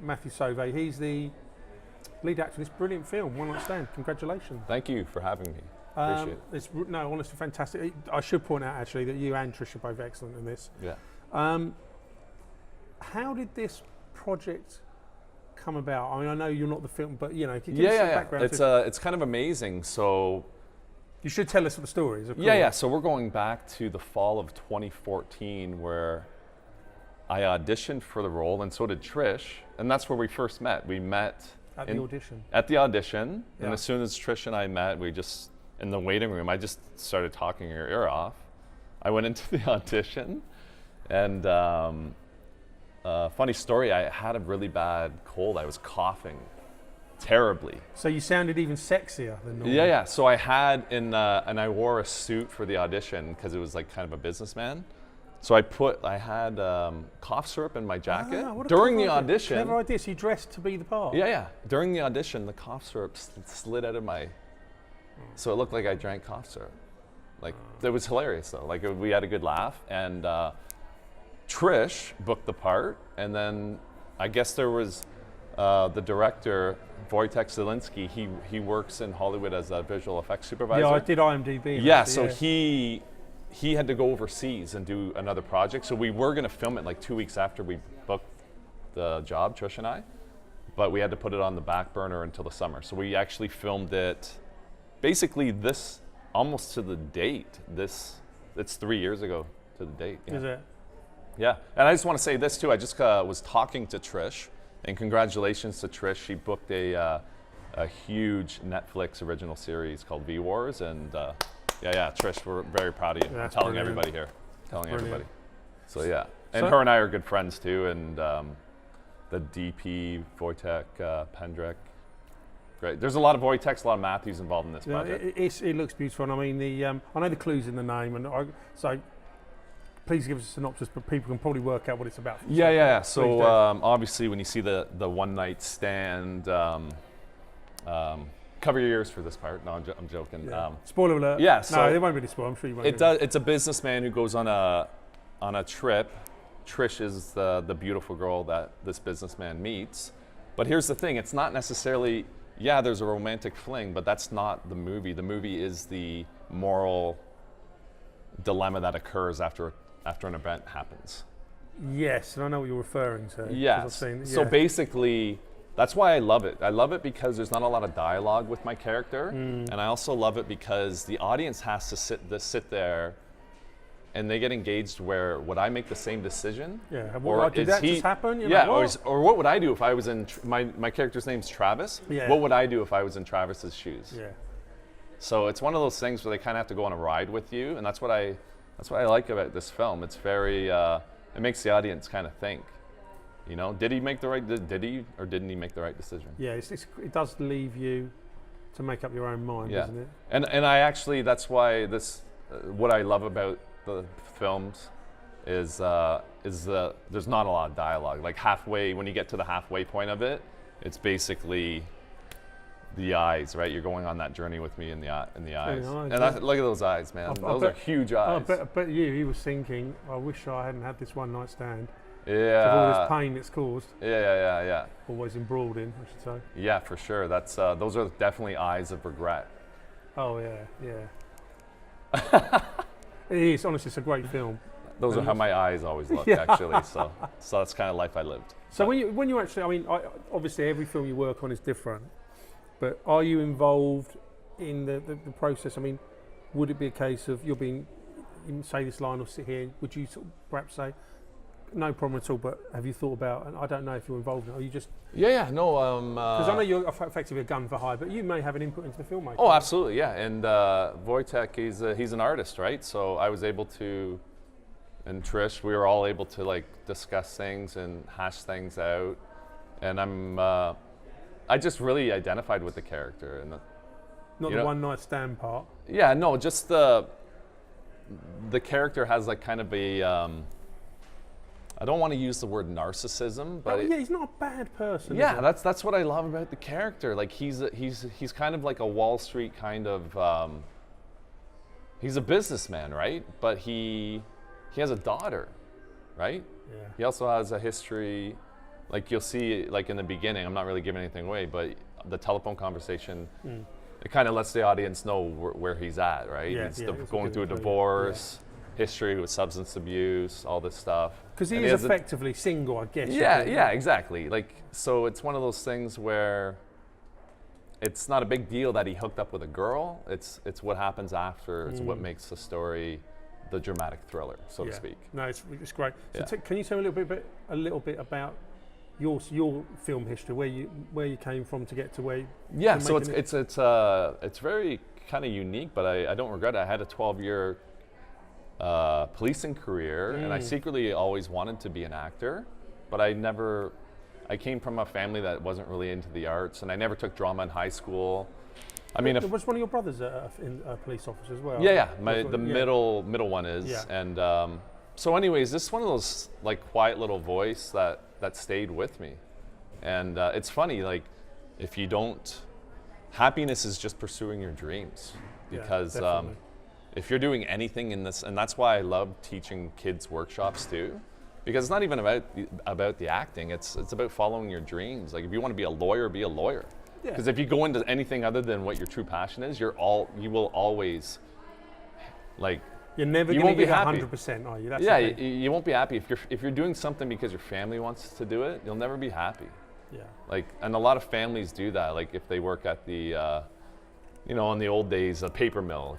Matthew Sauvé. He's the lead actor in this brilliant film, One Night Stand. Congratulations. Thank you for having me. Appreciate it. No, honestly, fantastic. I should point out actually that you and Trish are both excellent in this. Yeah. How did this project come about? I mean, I know you're not the film, but you know, can you give us some background? It's kind of amazing. So you should tell us what the story is. Of course. Yeah. So we're going back to the fall of 2014, where I auditioned for the role, and so did Trish, and that's where we first met. We met at the audition. At the audition, and as soon as Trish and I met, we just in the waiting room. I just started talking her ear off. I went into the audition, and funny story. I had a really bad cold. I was coughing terribly. So you sounded even sexier than normal. Yeah. So I had and I wore a suit for the audition because it was like kind of a businessman. So I had cough syrup in my jacket during the audition. Clever idea. So you dressed to be the part. Yeah. During the audition, the cough syrup slid out of my. So it looked like I drank cough syrup. Like it was hilarious though. Like we had a good laugh, and Trish booked the part, and then I guess there was the director Wojtek Zielinski. He works in Hollywood as a visual effects supervisor. Yeah, I did IMDb. Yeah, so he had to go overseas and do another project. So we were going to film it like 2 weeks after we booked the job, Trish and I, but we had to put it on the back burner until the summer. So we actually filmed it basically this almost to the date. It's 3 years ago to the date. Yeah. Is it? Yeah, and I just want to say this too. I just was talking to Trish, and congratulations to Trish. She booked a huge Netflix original series called V Wars, and yeah, Trish, we're very proud of you. I'm telling everybody here, everybody. So yeah, and her and I are good friends too, and the DP Wojtek Pendrick. Great. There's a lot of Wojtek's, a lot of Matthews involved in this project. It looks beautiful, and I mean I know the clues in the name, and so. Please give us a synopsis, but people can probably work out what it's about. Yeah. So obviously, when you see the one night stand, cover your ears for this part. No, I'm joking. Yeah. Spoiler alert. Yeah. So no, there won't be any spoiler. I'm sure you won't. It's a businessman who goes on a trip. Trish is the beautiful girl that this businessman meets. But here's the thing: it's not necessarily. Yeah, there's a romantic fling, but that's not the movie. The movie is the moral dilemma that occurs after an event happens. Yes, and I know what you're referring to. Yes. So basically, that's why I love it. I love it because there's not a lot of dialogue with my character, and I also love it because the audience has to sit there, and they get engaged. Where would I make the same decision? Yeah. Or did that just happen? Or what would I do if I was in my character's name's Travis? Yeah. What would I do if I was in Travis's shoes? Yeah. So it's one of those things where they kind of have to go on a ride with you, and that's what I like about this film. It's very, it makes the audience kind of think, you know, did he make the right, did he or didn't he make the right decision? Yeah, it does leave you to make up your own mind, doesn't it? And I actually, that's why what I love about the films is there's not a lot of dialogue. Like when you get to the halfway point of it, it's basically the eyes, right? You're going on that journey with me in the eyes. And look at those eyes, man. Those are huge eyes. I bet he was thinking, I wish I hadn't had this one night stand. Yeah. Of all this pain it's caused. Yeah. Always embroiled in, I should say. Yeah, for sure. That's those are definitely eyes of regret. Oh yeah. It is, honestly, it's a great film. Those are how my eyes always look, actually. So that's kind of life I lived. So when you actually, I mean, obviously every film you work on is different. But are you involved in the process? I mean, would it be a case of you're being, say this line or sit here, would you sort of perhaps say, no problem at all, but have you thought about, and I don't know if you're involved in it, are you just... Yeah, no. Because I know you're effectively a gun for hire, but you may have an input into the filmmaking. Oh, absolutely, yeah. And Wojtek, he's an artist, right? So I was able to, and Trish, we were all able to like discuss things and hash things out. And I just really identified with the character, and not the one night stand part. Yeah, no, just the character has like kind of a I don't want to use the word narcissism, but yeah, he's not a bad person. Yeah, that's what I love about the character. Like he's kind of like a Wall Street kind of. He's a businessman, right? But he has a daughter, right? Yeah. He also has a history like you'll see, like in the beginning, I'm not really giving anything away, but the telephone conversation, it kind of lets the audience know where he's at, right? Yeah, He's yeah, going through a divorce, history with substance abuse, all this stuff. Because he is effectively single, I guess. Yeah, exactly. Like, so it's one of those things where it's not a big deal that he hooked up with a girl. It's what happens after. It's what makes the story the dramatic thriller, so to speak. No, it's great. So can you tell me a little bit about your film history, where you came from to get to where? Yeah, so it's very kind of unique, but I don't regret it. I had a 12-year policing career, and I secretly always wanted to be an actor, but I came from a family that wasn't really into the arts, and I never took drama in high school. I mean, was one of your brothers a police officer as well? Yeah. Middle one is, and so anyways, this is one of those like quiet little voice that stayed with me, and it's funny, like if you don't, happiness is just pursuing your dreams, because if you're doing anything in this, and that's why I love teaching kids workshops too, because it's not even about the acting. It's about following your dreams. Like if you want to be a lawyer, be a lawyer. Because if you go into anything other than what your true passion is, you will always, like, you're never going to be 100%, are you? That's you won't be happy if you're doing something because your family wants to do it. You'll never be happy. Yeah. Like, and a lot of families do that. Like if they work at the in the old days, a paper mill.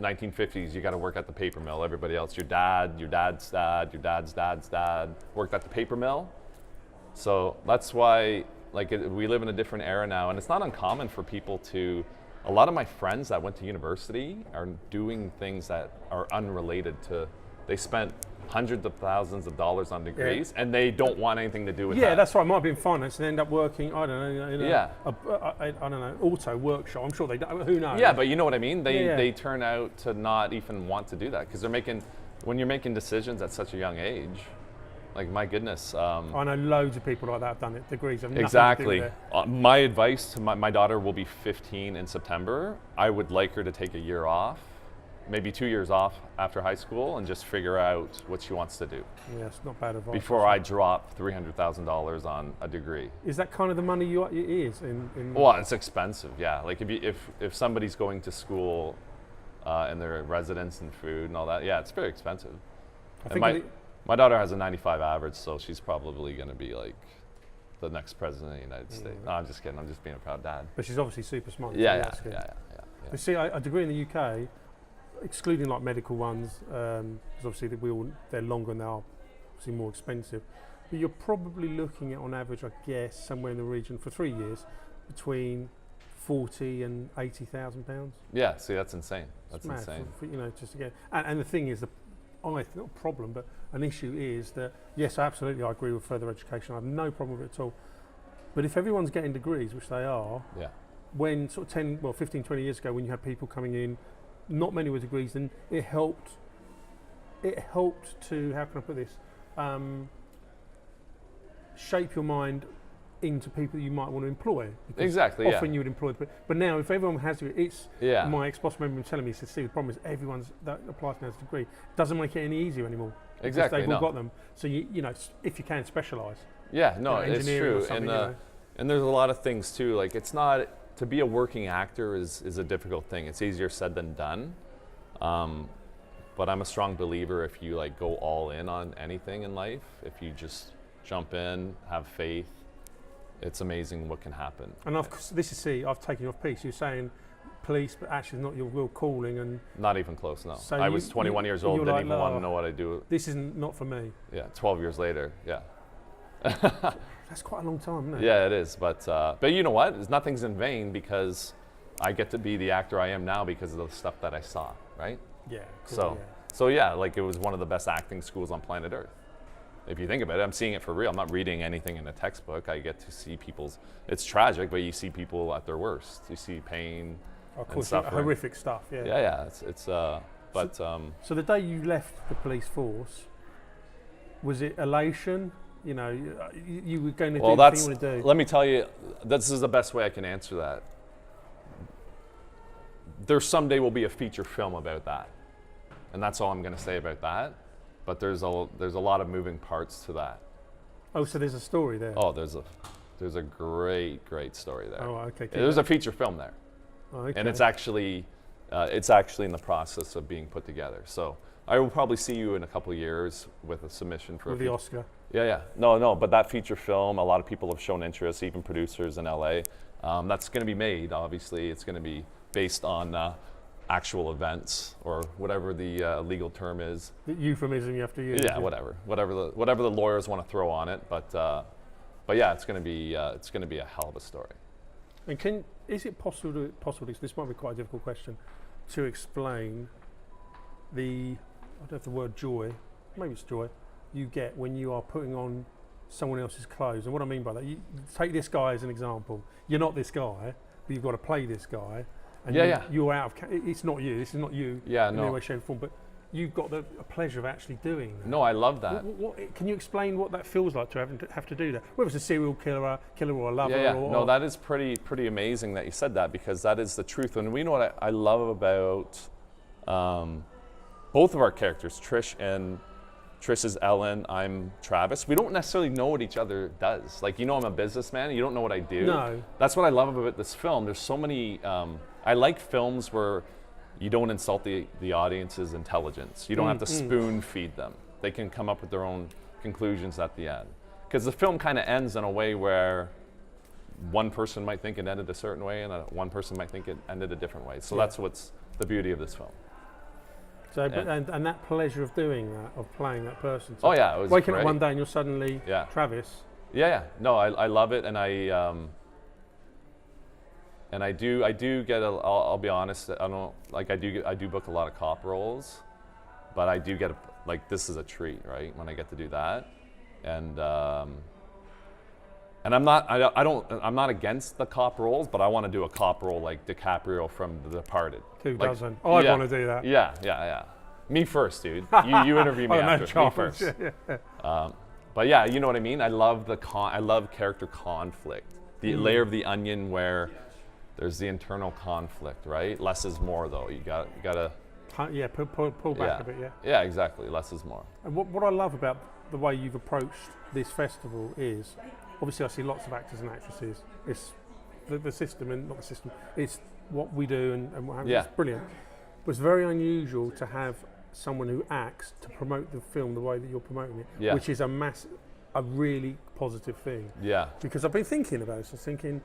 1950s, you got to work at the paper mill. Everybody else, your dad's dad, your dad's dad's dad worked at the paper mill. So that's why, like, we live in a different era now, and it's not uncommon for people to. A lot of my friends that went to university are doing things that are unrelated to. They spent hundreds of thousands of dollars on degrees, and they don't want anything to do with that. Yeah, that's right. Might be in finance and end up working, I don't know, I don't know, auto workshop. I'm sure they don't. Who knows? Yeah, but you know what I mean. They turn out to not even want to do that because when you're making decisions at such a young age, like my goodness. I know loads of people like that have done it. Degrees have nothing exactly. to do with it. My advice to my daughter will be 15 in September. I would like her to take a year off. Maybe 2 years off after high school and just figure out what she wants to do. Yeah, it's not bad advice. Before I drop $300,000 on a degree. Is that kind of the money it is? Well, it's expensive, yeah. Like if somebody's going to school and their residence and food and all that, yeah, it's very expensive. My daughter has a 95 average, so she's probably going to be like the next president of the United States. No, I'm just kidding. I'm just being a proud dad. But she's obviously super smart. Yeah. But see, a degree in the UK, excluding like medical ones, because obviously they're longer and they are obviously more expensive. But you're probably looking at, on average, I guess, somewhere in the region for 3 years, between 40 and 80,000 pounds. Yeah, see, that's insane. That's mad insane. For, just to get, and the thing is, not a problem, but an issue is that, yes, absolutely, I agree with further education. I have no problem with it at all. But if everyone's getting degrees, which they are, when sort of 15, 20 years ago, when you had people coming in, not many with degrees, then it helped to, how can I put this, shape your mind into people that you might want to employ. Exactly, often you would employ, but now if everyone has it, it's, my ex-boss member telling me, he said, "See, the problem is everyone's that applies now to degree. It doesn't make it any easier anymore. Exactly, they've all got them. So if you can specialise. Yeah, no, it's true, and there's a lot of things too. Like it's not. To be a working actor is a difficult thing. It's easier said than done. But I'm a strong believer if you like go all in on anything in life, if you just jump in, have faith, it's amazing what can happen. And I've taken you off piece. You're saying police, but actually not your real calling. And not even close, no. So I was 21 years old, didn't even want to know what I do. This is not for me. Yeah, 12 years later, yeah. That's quite a long time, isn't it? Yeah, it is. But you know what? Nothing's in vain because I get to be the actor I am now because of the stuff that I saw, right? Yeah. Cool, so like it was one of the best acting schools on planet Earth. If you think about it, I'm seeing it for real. I'm not reading anything in a textbook. I get to see it's tragic, but you see people at their worst. You see pain and suffering. Horrific stuff, yeah. Yeah. So the day you left the police force, was it elation? You were going to do what you want to do. Let me tell you, this is the best way I can answer that. There someday will be a feature film about that. And that's all I'm going to say about that. But there's a lot of moving parts to that. Oh, so there's a story there. Oh, there's a great story there. Oh, okay. There's a feature film there, Okay. and it's actually in the process of being put together. So I will probably see you in a couple of years with a submission for with the Oscar. Yeah. No, but that feature film, a lot of people have shown interest, even producers in LA. That's going to be made, obviously. It's going to be based on actual events, or whatever the legal term is. The euphemism you have to use. Yeah, whatever the lawyers want to throw on it. But yeah, it's going to be a hell of a story. And is it possible? This might be quite a difficult question to explain. I don't know if the word joy, maybe it's joy, you get when you are putting on someone else's clothes. And what I mean by that, you take this guy as an example. You're not this guy, but you've got to play this guy. And you're out of. It's not you. This is not you. Yeah, in no. any way, shape, or form. But you've got the pleasure of actually doing that. No, I love that. Can you explain what that feels like to have to do that? Whether it's a serial killer or a lover. Yeah. Or, No, that is pretty amazing that you said that, because that is the truth. And we know what I love about both of our characters, Trish is Ellen, I'm Travis. We don't necessarily know what each other does. Like, I'm a businessman, and you don't know what I do. No. That's what I love about this film. There's so many, I like films where you don't insult the audience's intelligence. You don't have to spoon feed them. They can come up with their own conclusions at the end. Because the film kind of ends in a way where one person might think it ended a certain way, and one person might think it ended a different way. So that's what's the beauty of this film. So, and that pleasure of doing that, of playing that person. So it was waking great. up one day and you're suddenly Travis. Yeah. No, I love it, and I do get I'll be honest. I do book a lot of cop roles, but I do get this is a treat, right? When I get to do that, and I'm not against the cop roles, but I want to do a cop role like DiCaprio from The Departed. Who doesn't? I want to do that. Yeah. Me first, dude. You interview me after. No, me first. But yeah, you know what I mean. I love I love character conflict. The layer of the onion where there's the internal conflict, right? Less is more, though. You gotta. Yeah, pull back a bit. Yeah. Yeah, exactly. Less is more. And what I love about the way you've approached this festival is, obviously, I see lots of actors and actresses. It's the system, and not the system. It's what we do and what happens. Yeah. It's brilliant. But it's very unusual to have someone who acts to promote the film the way that you're promoting it, which is a really positive thing. Yeah. Because I've been thinking about this. I was thinking,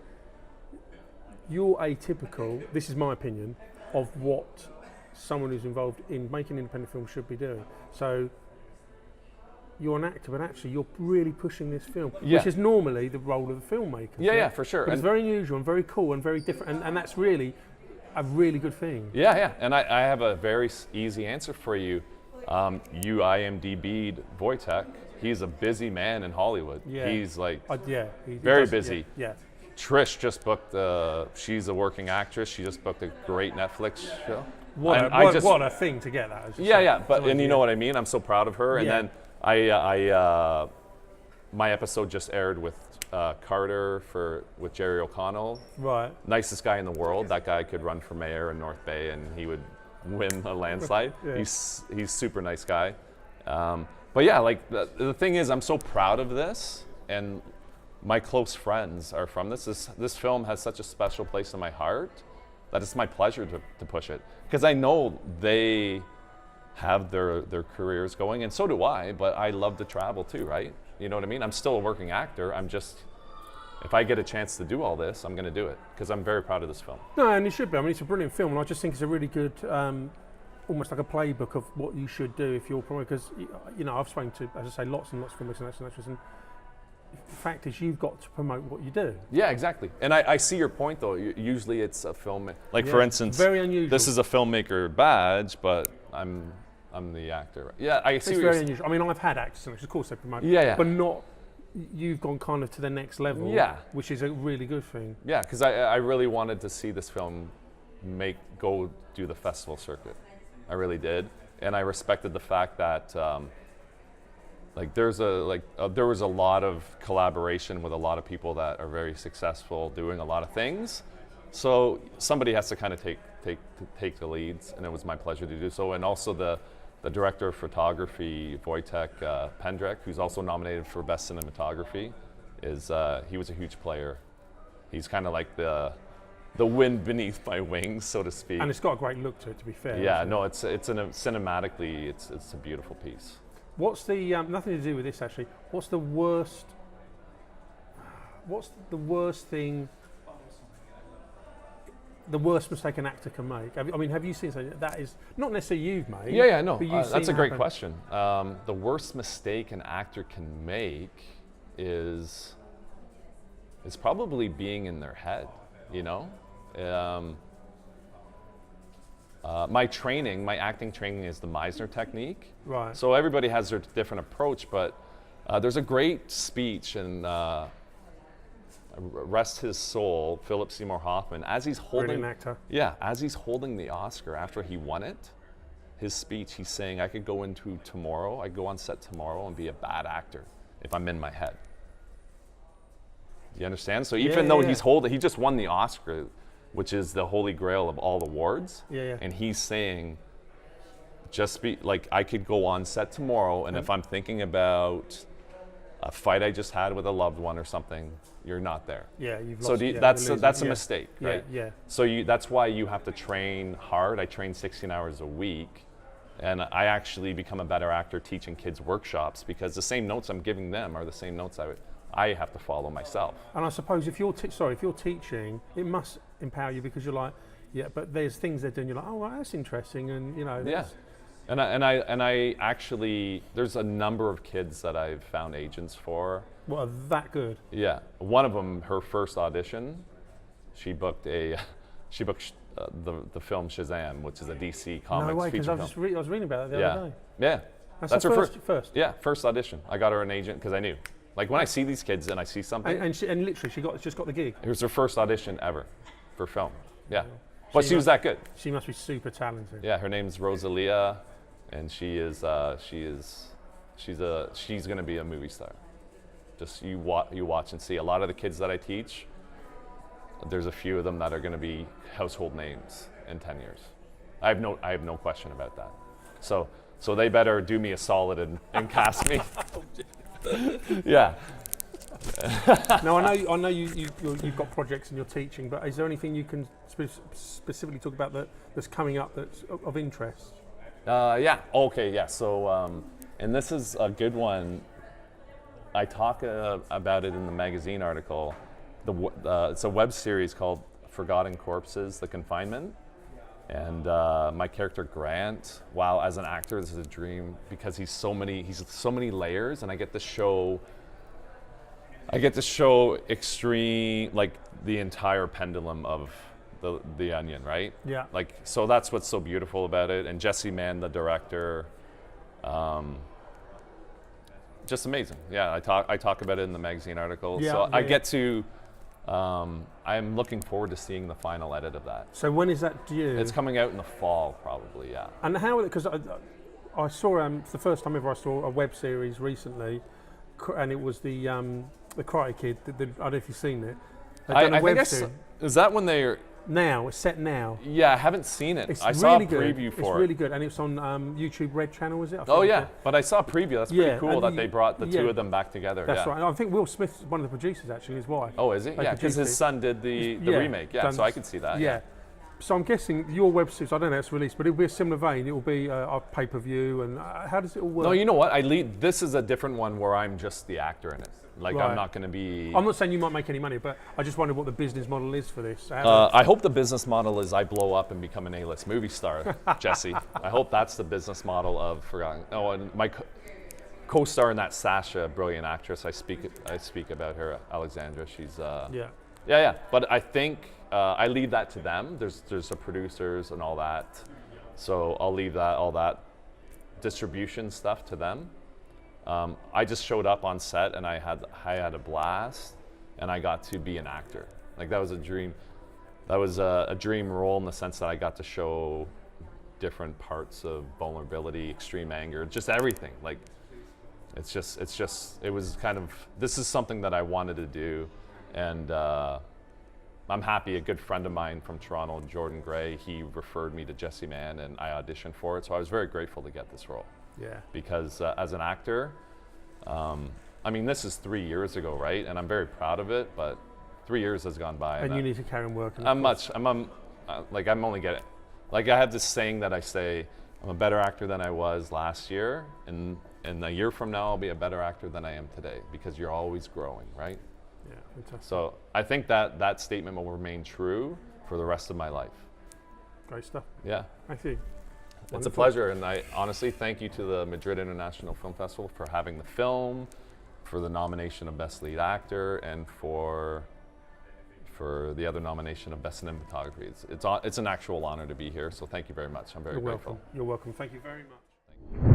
you're atypical, this is my opinion, of what someone who's involved in making independent film should be doing. So you're an actor, but actually you're really pushing this film, which is normally the role of the filmmaker. Yeah, for sure. But it's very unusual and very cool and very different, and that's really a really good thing. Yeah. And I have a very easy answer for you. You IMDb'd Wojtek. He's a busy man in Hollywood. Yeah. He's very busy. Yeah. Trish just booked she's a working actress. She just booked a great Netflix show. What a thing to get that. But you know what I mean? I'm so proud of her. And then my episode just aired with Carter with Jerry O'Connell. Right. Nicest guy in the world. That guy could run for mayor in North Bay and he would win a landslide. He's super nice guy. But yeah, the thing is, I'm so proud of this, and my close friends are from this. This film has such a special place in my heart that it's my pleasure to push it, because I know they have their careers going, and so do I, but I love to travel too, right? You know what I mean? I'm still a working actor. If I get a chance to do all this, I'm going to do it, because I'm very proud of this film. No, and it should be. I mean, it's a brilliant film, and I just think it's a really good, almost like a playbook of what you should do if you're promoting, because, I've spoken to, as I say, lots and lots of filmmakers and actors, and the fact is you've got to promote what you do. Yeah, exactly. And I see your point, though. Usually it's a film, for instance, very unusual. This is a filmmaker badge, but I'm the actor. Yeah, I see. It's very unusual. I mean, I've had actors, and of course they promote. Yeah. But not. You've gone kind of to the next level. Yeah. Which is a really good thing. Yeah, because I really wanted to see this film go do the festival circuit. I really did, and I respected the fact that there was a lot of collaboration with a lot of people that are very successful doing a lot of things. So somebody has to kind of take the leads, and it was my pleasure to do so. And also the the director of photography, Wojtek Pendrek, who's also nominated for Best Cinematography, he was a huge player. He's kind of like the wind beneath my wings, so to speak. And it's got a great look to it, to be fair. Yeah, no, cinematically, it's a beautiful piece. What's the nothing to do with this actually? What's the worst thing? The worst mistake an actor can make. Have you seen something that is not necessarily you've made? Yeah, no, but that's a great question. The worst mistake an actor can make is probably being in their head. You know, my acting training is the Meisner technique. Right. So everybody has their different approach, but there's a great speech in Rest His Soul, Philip Seymour Hoffman, as he's holding Brilliant actor. Yeah, as he's holding the Oscar after he won it, his speech, he's saying, I could go on set tomorrow and be a bad actor if I'm in my head. Do you understand? So even though he just won the Oscar, which is the holy grail of all awards, and he's saying, just be like, I could go on set tomorrow, and if I'm thinking about a fight I just had with a loved one or something, you're not there. Yeah, you've so lost. That's a mistake, right? Yeah. So that's why you have to train hard. I train 16 hours a week, and I actually become a better actor teaching kids workshops because the same notes I'm giving them are the same notes I have to follow myself. And I suppose if you're teaching, it must empower you because you're like, but there's things they're doing. You're like, oh, well, that's interesting, and you know. Yeah. And I actually, there's a number of kids that I've found agents for. What, are that good? Yeah. One of them, her first audition, she booked the film Shazam, which is a DC Comics no way, because feature I was reading about it the other day. Yeah. That's her first. Yeah, first audition. I got her an agent because I knew. Like when I see these kids and I see something. And literally, she just got the gig. It was her first audition ever for film. Yeah. But she was that good. She must be super talented. Yeah, her name's Rosalia, and she's going to be a movie star. Just you watch and see. A lot of the kids that I teach, there's a few of them that are going to be household names in 10 years. I have no question about that. So they better do me a solid and cast me. Yeah. No, I know you've got projects and you're teaching, but is there anything you can specifically talk about that's coming up that's of interest? Yeah. Okay. Yeah. So, and this is a good one. I talk about it in the magazine article. It's a web series called Forgotten Corpses: The Confinement. And my character Grant, wow, as an actor, this is a dream because he's so many layers, and I get to show extreme, like the entire pendulum of the onion, right? Yeah. Like, so that's what's so beautiful about it. And Jesse Mann, the director, just amazing. Yeah, I talk about it in the magazine article. Yeah, so yeah, I get to. I'm looking forward to seeing the final edit of that. So when is that due? It's coming out in the fall, probably, yeah. And how, because I saw, it's the first time ever I saw a web series recently, and it was the Karate Kid, I don't know if you've seen it. I think is that when they're... Now, it's set now. Yeah, I haven't seen it. It's I saw really a preview for it. It's really good, and it's on YouTube Red Channel, is it? Oh yeah, but I saw a preview. That's pretty cool that they brought the two of them back together. That's right. I think Will Smith's one of the producers, actually, his wife. Oh, is he? Yeah, because his son did the remake. Yeah, so I could see that. Yeah. So I'm guessing your web series, I don't know how it's released, but it'll be a similar vein. It will be a pay-per-view, and how does it all work? No, you know what? This is a different one where I'm just the actor in it. Like, right. I'm not going to be... I'm not saying you might make any money, but I just wondered what the business model is for this. I hope the business model is I blow up and become an A-list movie star, Jesse. I hope that's the business model of Forgotten. Oh, and my co-star in that, Sasha, brilliant actress. I speak about her, Alexandra. She's... Yeah. But I think I leave that to them. There's the producers and all that. So I'll leave all that distribution stuff to them. I just showed up on set and I had a blast, and I got to be an actor. Like, that was a dream. That was a dream role in the sense that I got to show different parts of vulnerability, extreme anger, just everything. Like, it was kind of, this is something that I wanted to do, and I'm happy. A good friend of mine from Toronto, Jordan Gray, he referred me to Jesse Mann, and I auditioned for it. So I was very grateful to get this role. Yeah. Because as an actor, I mean, this is 3 years ago, right? And I'm very proud of it. But 3 years has gone by, and you need to carry on working. I'm only getting. Like I have this saying that I say, I'm a better actor than I was last year, and a year from now I'll be a better actor than I am today, because you're always growing, right? Yeah, fantastic. So I think that statement will remain true for the rest of my life. Great stuff. Yeah. Thank you. It's a pleasure, and I honestly thank you to the Madrid International Film Festival for having the film, for the nomination of Best Lead Actor, and for the other nomination of Best Cinematography. It's an actual honor to be here, so thank you very much. I'm very grateful. You're welcome. Thank you very much. Thank you.